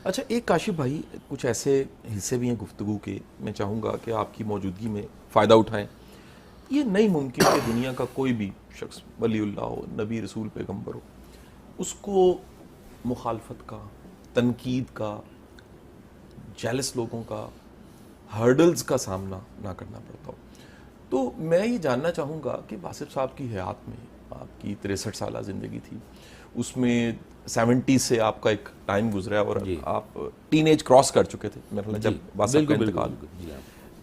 اچھا ایک کاشف بھائی، کچھ ایسے حصے بھی ہیں گفتگو کے، میں چاہوں گا کہ آپ کی موجودگی میں فائدہ اٹھائیں. یہ نہیں ممکن کہ دنیا کا کوئی بھی شخص، ولی اللہ ہو، نبی رسول پیغمبر ہو، اس کو مخالفت کا، تنقید کا، جیلس لوگوں کا، ہرڈلز کا سامنا نہ کرنا پڑتا ہو. تو میں یہ جاننا چاہوں گا کہ واصف صاحب کی حیات میں، آپ کی 63 سالہ زندگی تھی، اس میں 70 سے آپ کا ایک ٹائم گزرا اور آپ ٹین ایج کراس کر چکے تھے میرا خیال ہے جب واصف کا انتقال.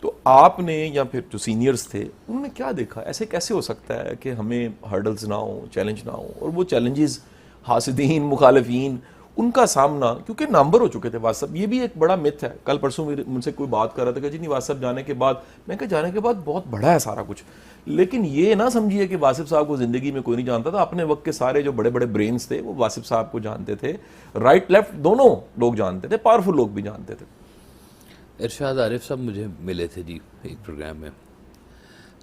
تو آپ نے یا پھر جو سینئرز تھے انہوں نے کیا دیکھا؟ ایسے کیسے ہو سکتا ہے کہ ہمیں ہرڈلز نہ ہوں، چیلنج نہ ہوں، اور وہ چیلنجز حاسدین، مخالفین، ان کا سامنا، کیونکہ نامبر ہو چکے تھے واصف. یہ بھی ایک بڑا مت ہے. کل پرسوں مجھ سے کوئی بات کر رہا تھا کہ جی نہیں واصف جانے کے بعد، میں کہا جانے کے بعد بہت بڑا ہے سارا کچھ، لیکن یہ نہ سمجھیے کہ واصف صاحب کو زندگی میں کوئی نہیں جانتا تھا. اپنے وقت کے سارے جو بڑے بڑے برینز تھے وہ واصف صاحب کو جانتے تھے، رائٹ لیفٹ دونوں لوگ جانتے تھے، پاورفل لوگ بھی جانتے تھے. ارشاد عارف صاحب مجھے ملے تھے جی ایک پروگرام میں،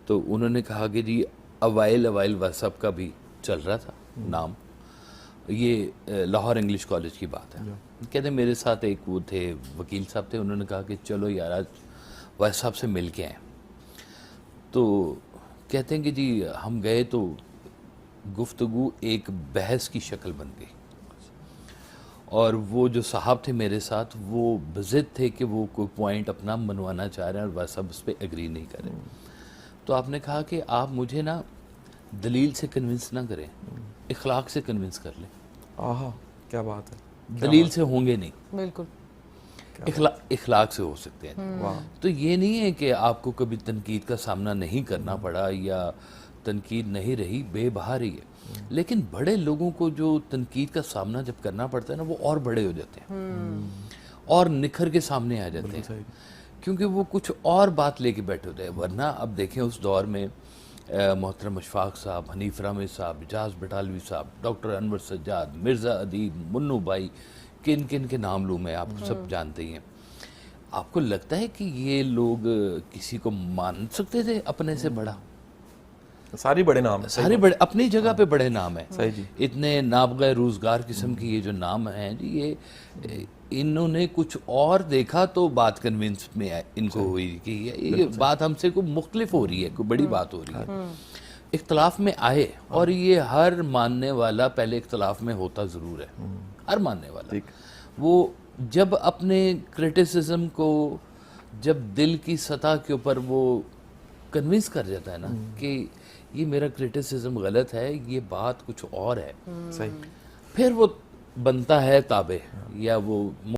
تو انہوں نے کہا کہ جی اوائل واصف کا بھی چل رہا تھا نام، یہ لاہور انگلش کالج کی بات ہے. کہتے ہیں میرے ساتھ ایک وہ تھے وکیل صاحب تھے، انہوں نے کہا کہ چلو یار آج واصف صاحب سے مل کے آئیں. تو کہتے ہیں کہ جی ہم گئے تو گفتگو ایک بحث کی شکل بن گئی، اور وہ جو صاحب تھے میرے ساتھ وہ بضد تھے کہ وہ کوئی پوائنٹ اپنا منوانا چاہ رہے ہیں اور واصف اس پہ ایگری نہیں کر رہے. تو آپ نے کہا کہ آپ مجھے نا دلیل سے کنونس نہ کریں، اخلاق سے کنونس کر لیں. آہا کیا بات ہے. دلیل سے ہوں گے نہیں، بالکل اخلاق سے ہو سکتے ہیں. تو یہ نہیں ہے کہ آپ کو کبھی تنقید کا سامنا نہیں کرنا پڑا یا تنقید نہیں رہی، بے بہا رہی ہے، لیکن بڑے لوگوں کو جو تنقید کا سامنا جب کرنا پڑتا ہے نا، وہ اور بڑے ہو جاتے ہیں اور نکھر کے سامنے آ جاتے ہیں، کیونکہ وہ کچھ اور بات لے کے بیٹھے ہوتے ہیں. ورنہ اب دیکھیں اس دور میں محترم اشفاق صاحب، حنیف رحمت صاحب، اجاز بٹالوی صاحب، ڈاکٹر انور سجاد، مرزا ادیب، منو بھائی، کن کن کے نام لوں میں، آپ سب جانتے ہی ہیں. آپ کو لگتا ہے کہ یہ لوگ کسی کو مان سکتے تھے اپنے سے بڑا؟ ساری بڑے نام ہیں، سارے بڑے اپنی جگہ پہ بڑے نام ہیں. صحیح جی. اتنے نابغہ روزگار قسم کی یہ جو نام ہیں جی، یہ انہوں نے کچھ اور دیکھا تو بات کنونس میں ان کو ہوئی کہ یہ بات ہم سے کوئی مختلف ہو رہی ہے، کوئی بڑی بات ہو رہی ہے. اختلاف میں آئے، اور یہ ہر ماننے والا پہلے اختلاف میں ہوتا ضرور ہے، ہر ماننے والا. وہ جب اپنے کرٹیسزم کو جب دل کی سطح کے اوپر وہ کنونس کر جاتا ہے نا کہ یہ میرا کرٹیسزم غلط ہے، یہ بات کچھ اور ہے، صحیح، پھر وہ بنتا ہے تابع، یا وہ